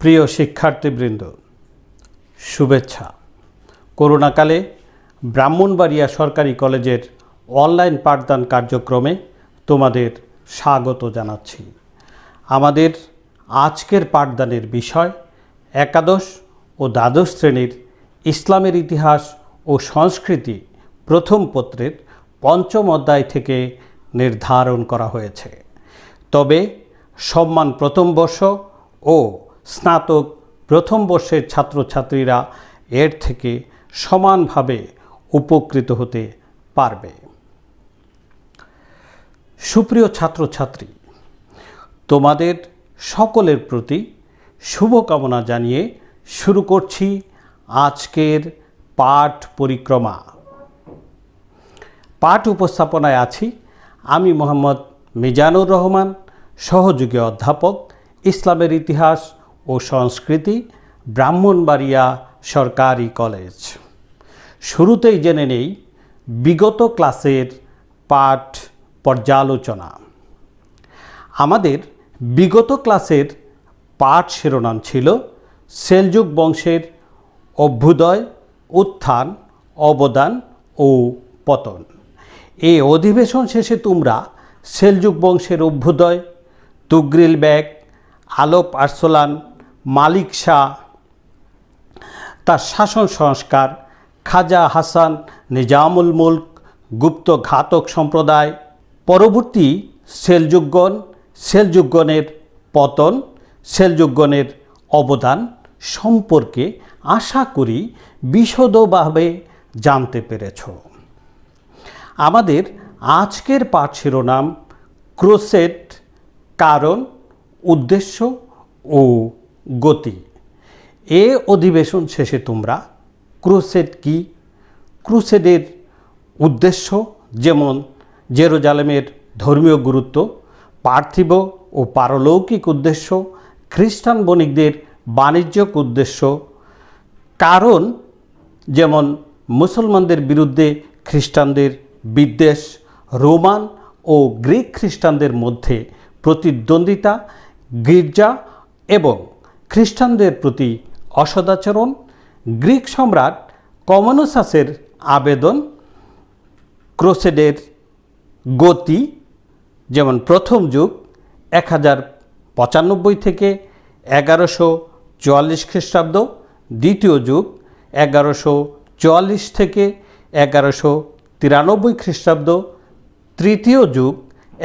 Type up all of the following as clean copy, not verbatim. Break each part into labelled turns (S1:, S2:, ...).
S1: প্রিয় শিক্ষার্থীবৃন্দ, শুভেচ্ছা। করোনাকালে ব্রাহ্মণবাড়িয়া সরকারি কলেজের অনলাইন পাঠদান কার্যক্রমে তোমাদের স্বাগত জানাচ্ছি। আমাদের আজকের পাঠদানের বিষয় একাদশ ও দ্বাদশ শ্রেণীর ইসলামের ইতিহাস ও সংস্কৃতি প্রথম পত্রের পঞ্চম অধ্যায় থেকে নির্ধারণ করা হয়েছে। তবে সম্মান প্রথম বর্ষ ও স্নাতক প্রথম বর্ষের ছাত্রছাত্রীরা এর থেকে সমানভাবে উপকৃত হতে পারবে। সুপ্রিয় ছাত্রছাত্রী, তোমাদের সকলের প্রতি শুভকামনা জানিয়ে শুরু করছি আজকের পাঠ পরিক্রমা। পাঠ উপস্থাপনায় আছি আমি মোহাম্মদ মিজানুর রহমান, সহযোগী অধ্যাপক, ইসলামের ইতিহাস ও সংস্কৃতি, ব্রাহ্মণবাড়িয়া সরকারি কলেজ। শুরুতেই জেনে নেই বিগত ক্লাসের পাঠ পর্যালোচনা। আমাদের বিগত ক্লাসের পাঠ শিরোনাম ছিল সেলজুক বংশের অভ্যুদয়, উত্থান, অবদান ও পতন। এই অধিবেশন শেষে তোমরা সেলজুক বংশের অভ্যুদয়, তুগরিল বেগ, আলপ আরসলান, মালিক শাহ, তার শাসন সংস্কার, খাজা হাসান নিজামুল মুলক, গুপ্ত ঘাতক সম্প্রদায়, পরবর্তী সেলজুকগণের পতন, সেলজুকগণের অবদান সম্পর্কে আশা করি বিশদভাবে জানতে পেরেছ। আমাদের আজকের পাঠ শিরোনাম ক্রুসেড, কারণ, উদ্দেশ্য ও গতি। এ অধিবেশন শেষে তোমরা ক্রুসেড কি, ক্রুসেডের উদ্দেশ্য যেমন জেরুজালেমের ধর্মীয় গুরুত্ব, পার্থিব ও পারলৌকিক উদ্দেশ্য, খ্রিস্টান বণিকদের বাণিজ্যিক উদ্দেশ্য, কারণ যেমন মুসলমানদের বিরুদ্ধে খ্রিস্টানদের বিদ্বেষ, রোমান ও গ্রিক খ্রিস্টানদের মধ্যে প্রতিদ্বন্দ্বিতা, গির্জা এবং খ্রিস্টানদের প্রতি অসদাচরণ, গ্রিক সম্রাট কমোনোসাসের আবেদন, ক্রুসেডের গতি যেমন প্রথম যুগ 1095 থেকে 1144 খ্রিস্টাব্দ, দ্বিতীয় যুগ 1144 থেকে 1193 খ্রিস্টাব্দ, তৃতীয় যুগ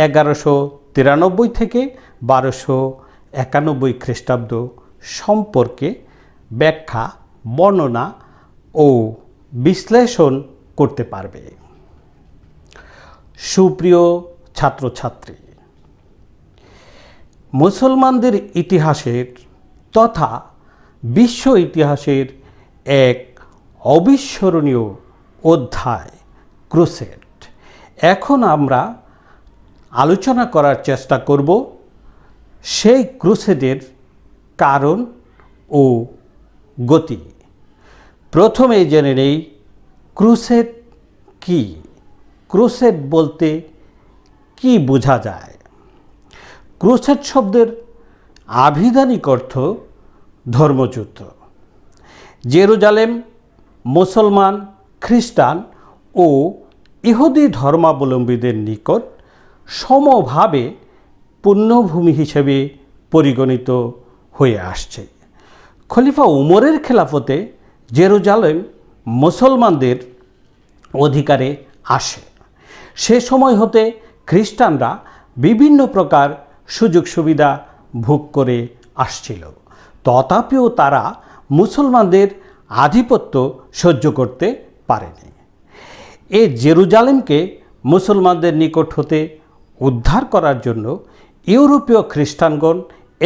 S1: 1193 থেকে 1291 খ্রিস্টাব্দ সম্পর্কে ব্যাখ্যা, বর্ণনা ও বিশ্লেষণ করতে পারবে। সুপ্রিয় ছাত্রছাত্রী, মুসলমানদের ইতিহাসের তথা বিশ্ব ইতিহাসের এক অবিস্মরণীয় অধ্যায় ক্রুসেড। এখন আমরা আলোচনা করার চেষ্টা করব সেই ক্রুসেডের কারণ ও গতি। প্রথমে জেনে নেই ক্রুসেড কি। ক্রুসেড বলতে কি বোঝা যায়? ক্রুসেড শব্দের আভিধানিক অর্থ ধর্মযুদ্ধ। জেরুজালেম মুসলমান, খ্রিস্টান ও ইহুদি ধর্মাবলম্বীদের নিকট সমভাবে পুণ্যভূমি হিসেবে পরিগণিত হয়ে আসছে। খলিফা উমরের খেলাফতে জেরুজালেম মুসলমানদের অধিকারে আসে। সে সময় হতে খ্রিস্টানরা বিভিন্ন প্রকার সুযোগ সুবিধা ভোগ করে আসছিল, তথাপিও তারা মুসলমানদের আধিপত্য সহ্য করতে পারেনি। এই জেরুজালেমকে মুসলমানদের নিকট হতে উদ্ধার করার জন্য ইউরোপীয় খ্রিস্টানগণ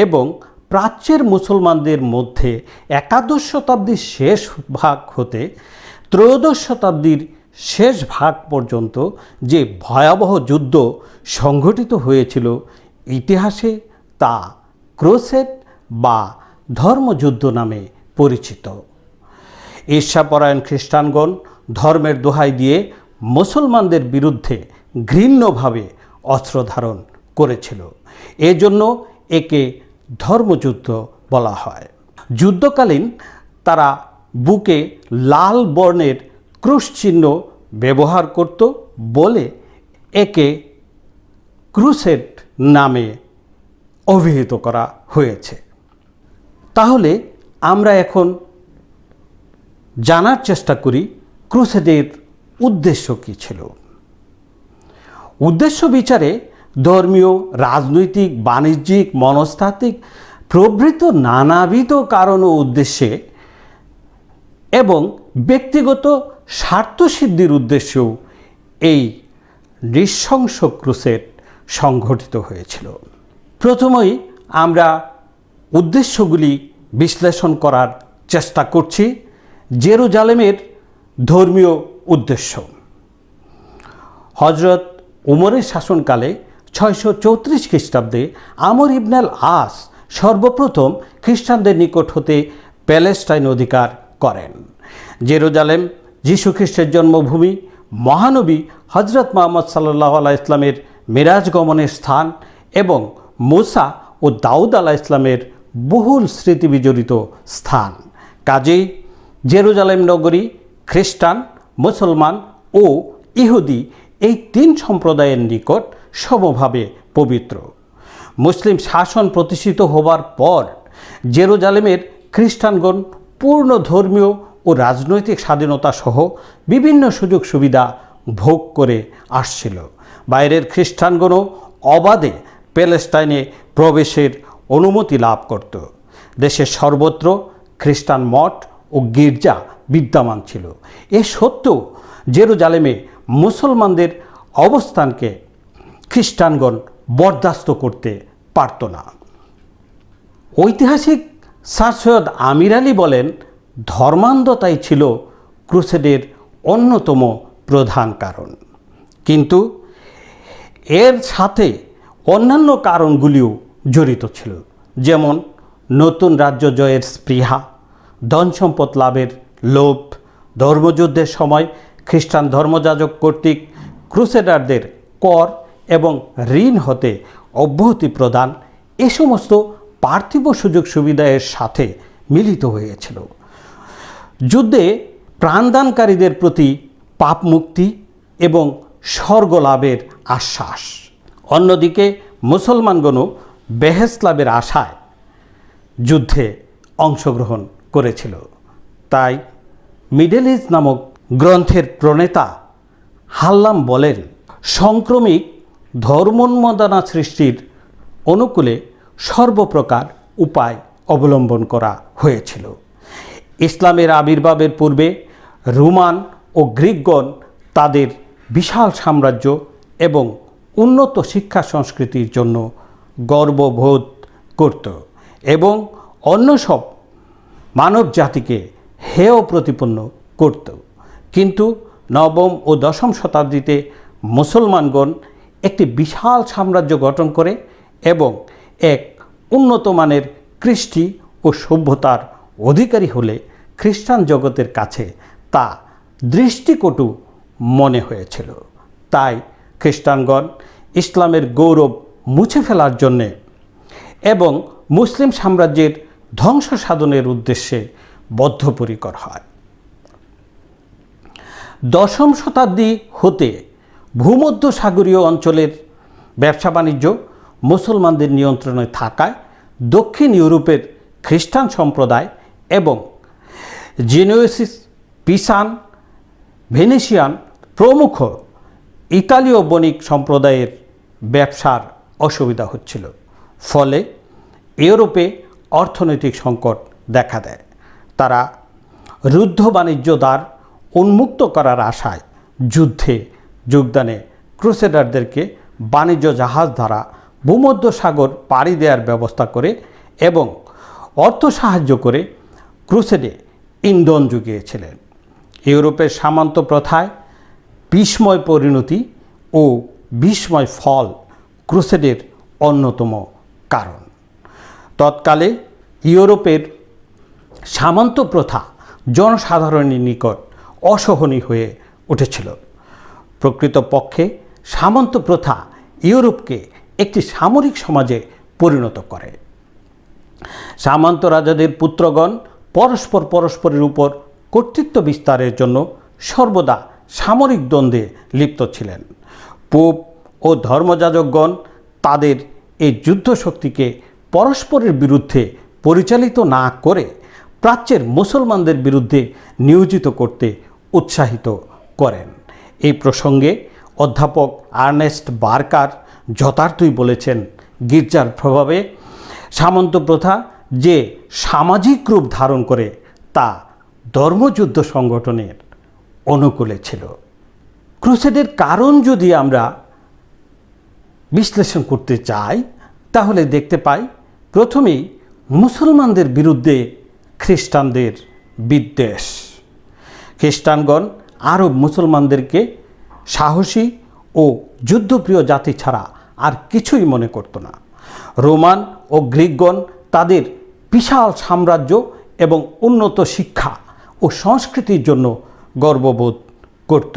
S1: এবং প্রাচ্যের মুসলমানদের মধ্যে একাদশ শতাব্দীর শেষ ভাগ হতে ত্রয়োদশ শতাব্দীর শেষ ভাগ পর্যন্ত যে ভয়াবহ যুদ্ধ সংঘটিত হয়েছিল, ইতিহাসে তা ক্রুসেড বা ধর্মযুদ্ধ নামে পরিচিত। ঈর্ষাপরায়ণ খ্রিস্টানগণ ধর্মের দোহাই দিয়ে মুসলমানদের বিরুদ্ধে ঘৃণ্যভাবে অস্ত্র ধারণ করেছিল। এজন্য একে ধর্মযুদ্ধ বলা হয়। যুদ্ধকালীন তারা বুকে লাল বর্ণের ক্রুশ চিহ্ন ব্যবহার করত বলে একে ক্রুসেড নামে অভিহিত করা হয়েছে। তাহলে আমরা এখন জানার চেষ্টা করি ক্রুসেডের উদ্দেশ্য কী ছিল। উদ্দেশ্য বিচারে ধর্মীয়, রাজনৈতিক, বাণিজ্যিক, মনস্তাত্ত্বিক প্রভৃত নানাবিধ কারণ ও উদ্দেশ্যে এবং ব্যক্তিগত স্বার্থসিদ্ধির উদ্দেশ্যেও এই নৃশংস ক্রুসেড সংঘটিত হয়েছিল। প্রথমেই আমরা উদ্দেশ্যগুলি বিশ্লেষণ করার চেষ্টা করছি। জেরুজালেমের ধর্মীয় উদ্দেশ্য। হজরত উমরের শাসনকালে 634 খ্রিস্টাব্দে আমর ইবনে আল আস সর্বপ্রথম খ্রিস্টানদের নিকট হতে প্যালেস্টাইন অধিকার করেন। জেরুজালেম যীশুখ্রিস্টের জন্মভূমি, মহানবী হজরত মুহাম্মদ সাল্লাল্লাহু আলাইহি ইসলামের মেরাজ গমনের স্থান এবং মুসা ও দাউদ আলাইহিস সালামের বহুল স্মৃতি বিজড়িত স্থান। কাজেই জেরুজালেম নগরী খ্রিস্টান, মুসলমান ও ইহুদি এই তিন সম্প্রদায়ের নিকট সমভাবে পবিত্র। মুসলিম শাসন প্রতিষ্ঠিত হবার পর জেরুজালেমের খ্রিস্টানগণ পূর্ণ ধর্মীয় ও রাজনৈতিক স্বাধীনতা সহ বিভিন্ন সুযোগ সুবিধা ভোগ করে আসছিল। বাইরের খ্রিস্টানগণও অবাধে প্যালেস্টাইনে প্রবেশের অনুমতি লাভ করত। দেশের সর্বত্র খ্রিস্টান মঠ ও গির্জা বিদ্যমান ছিল। এ সত্ত্বেও জেরুজালেমে মুসলমানদের অবস্থানকে খ্রিস্টানগণ বরদাস্ত করতে পারত না। ঐতিহাসিক স্যার সৈয়দ আমির আলী বলেন, ধর্মান্ধতাই ছিল ক্রুসেডের অন্যতম প্রধান কারণ। কিন্তু এর সাথে অন্যান্য কারণগুলিও জড়িত ছিল, যেমন নতুন রাজ্য জয়ের স্পৃহা, ধন সম্পদ লাভের লোভ, ধর্মযুদ্ধের সময় খ্রিস্টান ধর্মযাজক কর্তৃক ক্রুসেডারদের কর এবং ঋণ হতে অব্যাহতি প্রদান, এ সমস্ত পার্থিব সুযোগ সুবিধার সাথে মিলিত হয়েছিল। যুদ্ধে প্রাণদানকারীদের প্রতি পাপ মুক্তি এবং স্বর্গ লাভের আশ্বাস। অন্যদিকে মুসলমানগণও বেহেশত লাভের আশায় যুদ্ধে অংশগ্রহণ করেছিল। তাই মিডল ইস্ট নামক গ্রন্থের প্রণেতা হাল্লাম বলেন, সংক্রমিক ধর্মোন্মাদনা সৃষ্টির অনুকূলে সর্বপ্রকার উপায় অবলম্বন করা হয়েছিল। ইসলামের আবির্ভাবের পূর্বে রোমান ও গ্রিকগণ তাদের বিশাল সাম্রাজ্য এবং উন্নত শিক্ষা সংস্কৃতির জন্য গর্ববোধ করত এবং অন্য সব মানব জাতিকে হেয় প্রতিপন্ন করত। কিন্তু নবম ও দশম শতাব্দীতে মুসলমানগণ একটি বিশাল সাম্রাজ্য গঠন করে এবং এক উন্নত মানের কৃষ্টি ও সভ্যতার অধিকারী হলে খ্রিস্টান জগতের কাছে তা দৃষ্টিকটু মনে হয়েছিল। তাই খ্রিস্টানগণ ইসলামের গৌরব মুছে ফেলার জন্যে এবং মুসলিম সাম্রাজ্যের ধ্বংস সাধনের উদ্দেশ্যে বদ্ধপরিকর হয়। দশম শতাব্দী হতে ভূমধ্যসাগরীয় অঞ্চলের ব্যবসা বাণিজ্য মুসলমানদের নিয়ন্ত্রণে থাকায় দক্ষিণ ইউরোপের খ্রিস্টান সম্প্রদায় এবং জেনোয়েসিস, পিসান, ভেনেশিয়ান প্রমুখ ইতালীয় বণিক সম্প্রদায়ের ব্যবসার অসুবিধা হচ্ছিল। ফলে ইউরোপে অর্থনৈতিক সংকট দেখা দেয়। তারা রুদ্ধ বাণিজ্য দ্বার উন্মুক্ত করার আশায় যুদ্ধে যোগদানে ক্রুসেডারদেরকে বাণিজ্য জাহাজ দ্বারা ভূমধ্যসাগর পাড়ি দেওয়ার ব্যবস্থা করে এবং অর্থ সাহায্য করে ক্রুসেডে ইন্ধন জুগিয়েছিলেন। ইউরোপের সামন্ত প্রথায় বিস্ময় পরিণতি ও বিস্ময় ফল ক্রুসেডের অন্যতম কারণ। তৎকালে ইউরোপের সামন্ত প্রথা জনসাধারণের নিকট অসহনীয় হয়ে উঠেছিল। প্রকৃতপক্ষে সামন্ত প্রথা ইউরোপকে একটি সামরিক সমাজে পরিণত করে। সামন্ত রাজাদের পুত্রগণ পরস্পরের উপর কর্তৃত্ব বিস্তারের জন্য সর্বদা সামরিক দ্বন্দ্বে লিপ্ত ছিলেন। পোপ ও ধর্মযাজকগণ তাদের এই যুদ্ধ শক্তিকে পরস্পরের বিরুদ্ধে পরিচালিত না করে প্রাচ্যের মুসলমানদের বিরুদ্ধে নিয়োজিত করতে উৎসাহিত করেন। এই প্রসঙ্গে অধ্যাপক আর্নেস্ট বার্কার যথার্থই বলেছেন, গির্জার প্রভাবে সামন্ত প্রথা যে সামাজিক রূপ ধারণ করে তা ধর্মযুদ্ধ সংগঠনের অনুকূলে ছিল। ক্রুসেডের কারণ যদি আমরা বিশ্লেষণ করতে চাই তাহলে দেখতে পাই, প্রথমেই মুসলমানদের বিরুদ্ধে খ্রিস্টানদের বিদ্বেষ। খ্রিস্টানগণ আরব মুসলমানদেরকে সাহসী ও যুদ্ধপ্রিয় জাতি ছাড়া আর কিছুই মনে করত না। রোমান ও গ্রিকগণ তাদের বিশাল সাম্রাজ্য এবং উন্নত শিক্ষা ও সংস্কৃতির জন্য গর্ববোধ করত।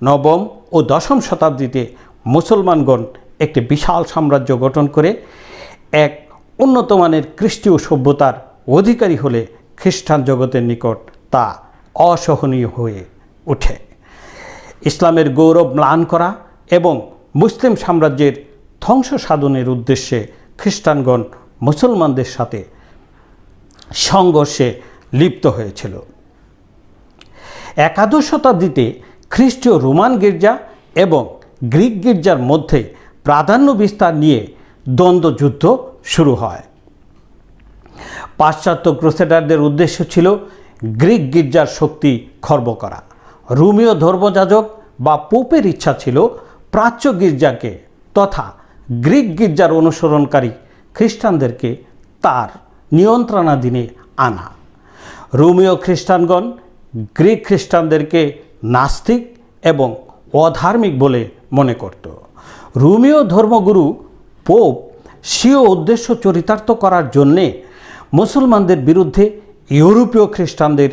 S1: নবম ও দশম শতাব্দীতে মুসলমানগণ একটি বিশাল সাম্রাজ্য গঠন করে এক উন্নত মানের খ্রিস্টীয় সভ্যতার অধিকারী হলে খ্রিস্টান জগতের নিকট তা অসহনীয় হয়ে ওঠে। ইসলামের গৌরব ম্লান করা এবং মুসলিম সাম্রাজ্যের ধ্বংস সাধনের উদ্দেশ্যে খ্রিস্টানগণ মুসলমানদের সাথে সংঘর্ষে লিপ্ত হয়েছিল। একাদশ শতাব্দীতে খ্রিস্টীয় রোমান গির্জা এবং গ্রিক গির্জার মধ্যে প্রাধান্য বিস্তার নিয়ে দ্বন্দ্বযুদ্ধ শুরু হয়। পাশ্চাত্য ক্রুসেডারদের উদ্দেশ্য ছিল গ্রিক গির্জার শক্তি খর্ব করা। রোমীয় ধর্মযাজক বা পোপের ইচ্ছা ছিল প্রাচ্য গির্জাকে তথা গ্রিক গির্জার অনুসরণকারী খ্রিস্টানদেরকে তার নিয়ন্ত্রণাধীনে আনা। রোমীয় খ্রিস্টানগণ গ্রিক খ্রিস্টানদেরকে নাস্তিক এবং অধার্মিক বলে মনে করত। রোমীয় ধর্মগুরু পোপ স্বীয় উদ্দেশ্য চরিতার্থ করার জন্যে মুসলমানদের বিরুদ্ধে ইউরোপীয় খ্রিস্টানদের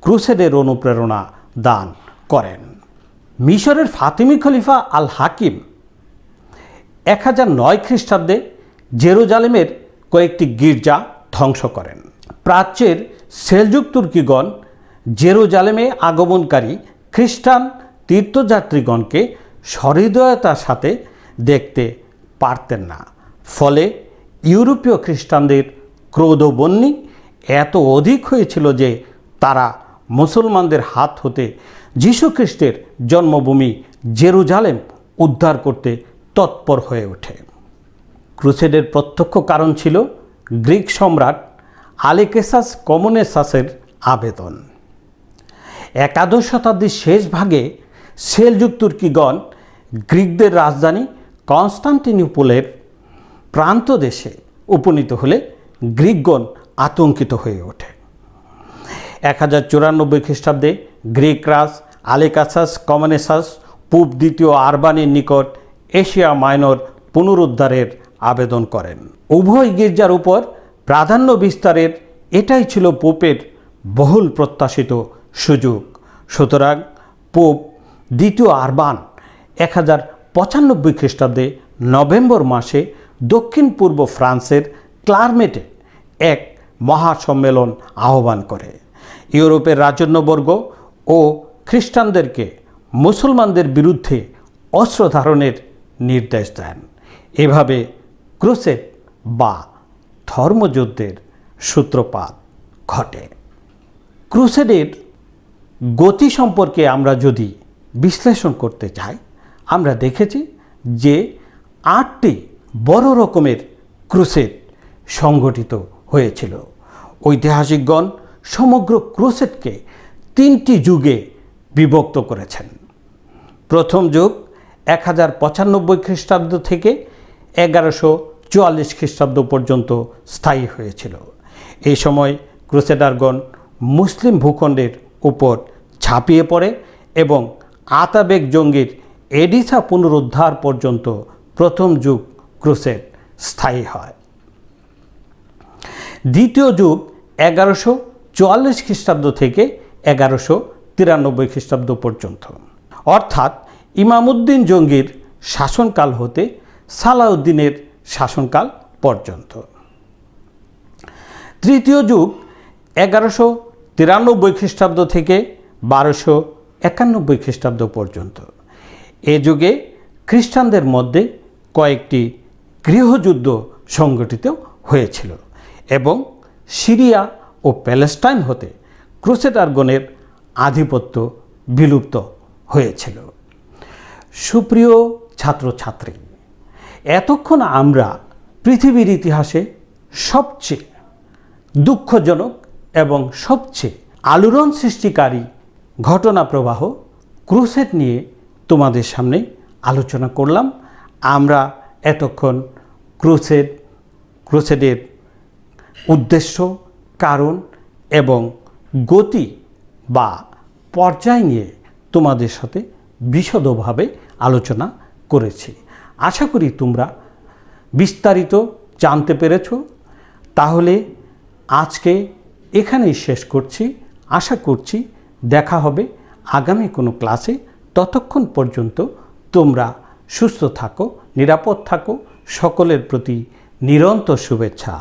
S1: ক্রুসেডের অনুপ্রেরণা দান করেন। মিশরের ফাতিমি খলিফা আল হাকিম 1009 খ্রিস্টাব্দে জেরুজালেমের কয়েকটি গির্জা ধ্বংস করেন। প্রাচ্যের সেলজুক তুর্কিগণ জেরুজালেমে আগমনকারী খ্রিস্টান তীর্থযাত্রীগণকে সহৃদয়তার সাথে দেখতে পারতেন না। ফলে ইউরোপীয় খ্রিস্টানদের ক্রোধবহ্নি এত অধিক হয়েছিল যে তারা মুসলমানদের হাত হতে যীশুখ্রিস্টের জন্মভূমি জেরুজালেম উদ্ধার করতে তৎপর হয়ে ওঠে। ক্রুসেডের প্রত্যক্ষ কারণ ছিল গ্রিক সম্রাট আলেকেসাস কমনেসাসের আবেদন। একাদশ শতাব্দীর শেষ ভাগে সেলজুক তুর্কিগণ গ্রিকদের রাজধানী কনস্টান্টিনোপলের প্রান্ত দেশে উপনীত হলে গ্রিকগণ আতঙ্কিত হয়ে ওঠে। 1094 খ্রিস্টাব্দে গ্রিক রাজ আলেকাসাস কমনেসাস পোপ দ্বিতীয় আরবানের নিকট এশিয়া মাইনর পুনরুদ্ধারের আবেদন করেন। উভয় গির্জার উপর প্রাধান্য বিস্তারের এটাই ছিল পোপের বহুল প্রত্যাশিত সুযোগ। সুতরাং পোপ দ্বিতীয় আরবান 1095 খ্রিস্টাব্দে নভেম্বর মাসে দক্ষিণ পূর্ব ফ্রান্সের ক্লারমেটে এক মহাসম্মেলন আহ্বান করে ইউরোপের রাজন্যবর্গ ও খ্রিস্টানদেরকে মুসলমানদের বিরুদ্ধে অস্ত্র ধারণের নির্দেশ দেন। এভাবে ক্রুসেড বা ধর্মযুদ্ধের সূত্রপাত ঘটে। ক্রুসেডের গতি সম্পর্কে আমরা যদি বিশ্লেষণ করতে চাই, আমরা দেখেছি যে 8টি বড় রকমের ক্রুসেড সংগঠিত হয়েছিল। ঐতিহাসিকগণ সমগ্র ক্রুসেডকে 3টি যুগে বিভক্ত করেছেন। প্রথম যুগ 1095 খ্রিস্টাব্দ থেকে 1144 খ্রিস্টাব্দ পর্যন্ত স্থায়ী হয়েছিল। এই সময় ক্রুসেডারগণ মুসলিম ভূখণ্ডের উপর ঝাঁপিয়ে পড়ে এবং আতাবেক জঙ্গির এডিসা পুনরুদ্ধার পর্যন্ত প্রথম যুগ ক্রুসেড স্থায়ী হয়। দ্বিতীয় যুগ 1144 খ্রিস্টাব্দ থেকে 1193 খ্রিস্টাব্দ পর্যন্ত, অর্থাৎ ইমামউদ্দিন জঙ্গির শাসনকাল হতে সালাউদ্দিনের শাসনকাল পর্যন্ত। তৃতীয় যুগ 1193 খ্রিস্টাব্দ থেকে 1291 খ্রিস্টাব্দ পর্যন্ত। এ যুগে খ্রিস্টানদের মধ্যে কয়েকটি গৃহযুদ্ধ সংগঠিত হয়েছিল এবং সিরিয়া ও প্যালেস্টাইন হতে ক্রুসেডারগণের আধিপত্য বিলুপ্ত হয়েছিল। সুপ্রিয় ছাত্রছাত্রী, এতক্ষণ আমরা পৃথিবীর ইতিহাসে সবচেয়ে দুঃখজনক এবং সবচেয়ে আলোড়ন সৃষ্টিকারী ঘটনা প্রবাহ ক্রুসেড নিয়ে তোমাদের সামনে আলোচনা করলাম। আমরা এতক্ষণ ক্রুসেডের উদ্দেশ্য, কারণ এবং গতি বা পর্যায় নিয়ে তোমাদের সাথে বিশদভাবে আলোচনা করেছি। আশা করি তোমরা বিস্তারিত জানতে পেরেছ। তাহলে আজকে এখানেই শেষ করছি। আশা করছি দেখা হবে আগামী কোনো ক্লাসে। ততক্ষণ পর্যন্ত তোমরা সুস্থ থাকো, নিরাপদ থাকো। সকলের প্রতি নিরন্তর শুভেচ্ছা।